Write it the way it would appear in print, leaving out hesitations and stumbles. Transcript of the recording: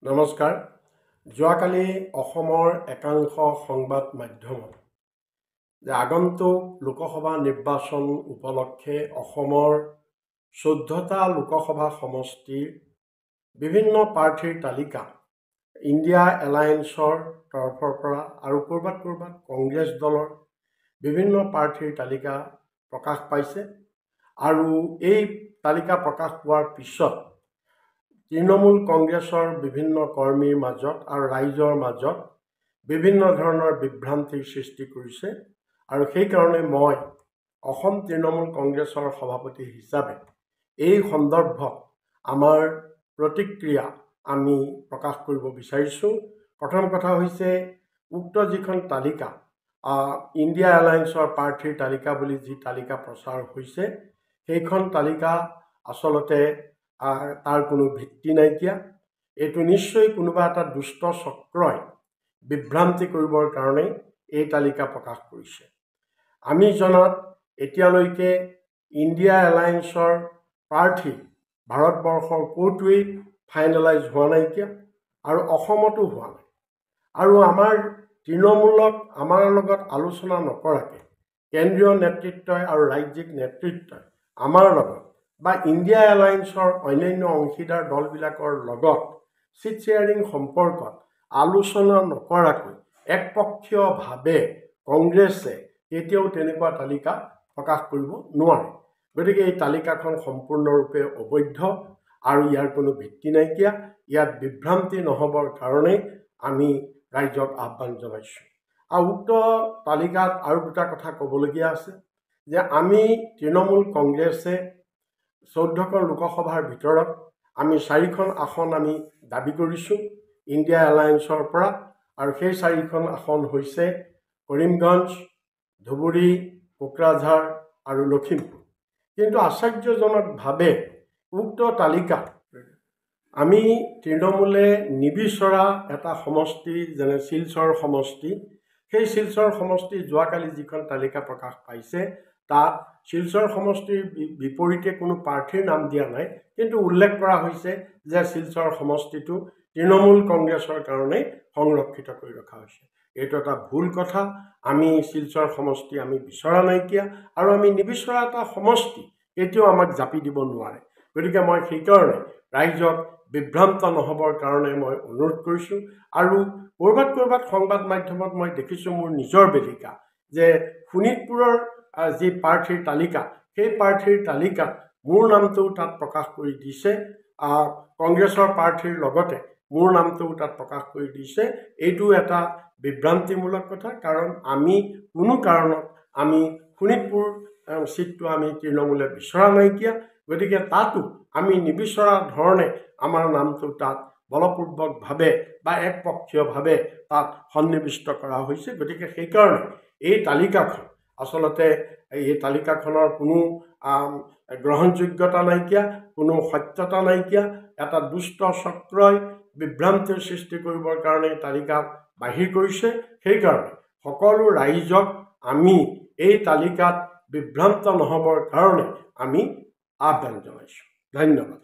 নমস্কাৰ। যোৱাকালি অসমৰ একাংশ সংবাদ মাধ্যমত যে আগন্তুক লোকসভা নিৰ্বাচন উপলক্ষে অসমৰ 14টা লোকসভা সমষ্টিৰ বিভিন্ন প্ৰাৰ্থীৰ তালিকা ইণ্ডিয়া এলায়েন্সৰ তৰফৰ পৰা আৰু ক'ৰবাত কংগ্ৰেছ দলৰ বিভিন্ন প্ৰাৰ্থীৰ তালিকা প্ৰকাশ পাইছে আৰু এই তালিকা প্ৰকাশ পোৱাৰ পিছত তৃণমূল কংগ্ৰেছৰ বিভিন্ন কৰ্মীৰ মাজত আৰু ৰাইজৰ মাজত বিভিন্ন ধৰণৰ বিভ্ৰান্তিৰ সৃষ্টি কৰিছে আৰু সেইকাৰণে মই অসম তৃণমূল কংগ্ৰেছৰ সভাপতি হিচাপে এই সন্দৰ্ভত আমাৰ প্ৰতিক্ৰিয়া আমি প্ৰকাশ কৰিব বিচাৰিছোঁ। প্ৰথম কথা হৈছে উক্ত যিখন তালিকা ইণ্ডিয়া এলায়েন্সৰ প্ৰাৰ্থীৰ তালিকা বুলি যি তালিকা প্ৰচাৰ হৈছে সেইখন তালিকা আচলতে তাৰ কোনো ভিত্তি নাইকিয়া। এইটো নিশ্চয় কোনোবা এটা দুষ্ট চক্ৰই বিভ্ৰান্তি কৰিবৰ কাৰণে এই তালিকা প্ৰকাশ কৰিছে। আমি জনাত এতিয়ালৈকে ইণ্ডিয়া এলায়েন্সৰ প্ৰাৰ্থী ভাৰতবৰ্ষৰ ক'তোৱেই ফাইনেলাইজ হোৱা নাইকিয়া আৰু অসমতো হোৱা নাই আৰু আমাৰ তৃণমূলক আমাৰ লগত আলোচনা নকৰাকৈ কেন্দ্ৰীয় নেতৃত্বই আৰু ৰাজ্যিক নেতৃত্বই আমাৰ লগত বা ইণ্ডিয়া এলায়েন্সৰ অন্যান্য অংশীদাৰ দলবিলাকৰ লগত চিট শ্বেয়াৰিং সম্পৰ্কত আলোচনা নকৰাকৈ একপক্ষীয়ভাৱে কংগ্ৰেছে কেতিয়াও তেনেকুৱা তালিকা প্ৰকাশ কৰিব নোৱাৰে। গতিকে এই তালিকাখন সম্পূৰ্ণৰূপে অবৈধ আৰু ইয়াৰ কোনো ভিত্তি নাইকিয়া। ইয়াত বিভ্ৰান্তি নহ'বৰ কাৰণে আমি ৰাইজক আহ্বান জনাইছোঁ। আৰু উক্ত তালিকাত আৰু দুটা কথা ক'বলগীয়া আছে যে আমি তৃণমূল কংগ্ৰেছে 14খন লোকসভাৰ ভিতৰত আমি 4খন আসন আমি দাবী কৰিছোঁ ইণ্ডিয়া এলায়েন্সৰ পৰা আৰু সেই 4খন আসন হৈছে কৰিমগঞ্জ, ধুবুৰী, কোকৰাঝাৰ আৰু লখিমপুৰ। কিন্তু আশ্চৰ্যজনকভাৱে উক্ত তালিকাত আমি তৃণমূলে নিবিচৰা এটা সমষ্টি যেনে শিলচৰ সমষ্টি, সেই শিলচৰ সমষ্টি যোৱাকালি যিখন তালিকা প্ৰকাশ পাইছে তাত শিলচৰ সমষ্টিৰ বিপৰীতে কোনো প্ৰাৰ্থীৰ নাম দিয়া নাই, কিন্তু উল্লেখ কৰা হৈছে যে শিলচৰ সমষ্টিটো তৃণমূল কংগ্ৰেছৰ কাৰণে সংৰক্ষিত কৰি ৰখা হৈছে। এইটো এটা ভুল কথা। আমি শিলচৰ সমষ্টি আমি বিচৰা নাইকিয়া আৰু আমি নিবিচৰা এটা সমষ্টি এতিয়াও আমাক জাপি দিব নোৱাৰে। গতিকে মই সেইকাৰণে ৰাইজক বিভ্ৰান্ত নহ'বৰ কাৰণে মই অনুৰোধ কৰিছোঁ। আৰু ক'ৰবাত সংবাদ মাধ্যমত মই দেখিছোঁ মোৰ নিজৰ বেলিকা যে শোণিতপুৰৰ যি প্ৰাৰ্থীৰ তালিকা সেই প্ৰাৰ্থীৰ তালিকাত মোৰ নামটোও তাত প্ৰকাশ কৰি দিছে, কংগ্ৰেছৰ প্ৰাৰ্থীৰ লগতে মোৰ নামটোও তাত প্ৰকাশ কৰি দিছে। এইটো এটা বিভ্ৰান্তিমূলক কথা, কাৰণ আমি কোনো কাৰণত আমি শোণিতপুৰ চিটটো আমি তৃণমূলে বিচৰা নাইকিয়া। গতিকে তাতো আমি নিবিচৰা ধৰণে আমাৰ নামটো তাত বলপূৰ্বকভাৱে বা একপক্ষীয়ভাৱে তাত সন্নিৱিষ্ট কৰা হৈছে। গতিকে সেইকাৰণে এই তালিকাখন আচলতে এই তালিকাখনৰ কোনো গ্ৰহণযোগ্যতা নাইকিয়া, কোনো সত্যতা নাইকিয়া। এটা দুষ্ট চক্ৰই বিভ্ৰান্তিৰ সৃষ্টি কৰিবৰ কাৰণে তালিকা বাহিৰ কৰিছে। সেইকাৰণে সকলো ৰাইজক আমি এই তালিকাত বিভ্ৰান্ত নহ'বৰ কাৰণে আমি আহ্বান জনাইছোঁ। ধন্যবাদ।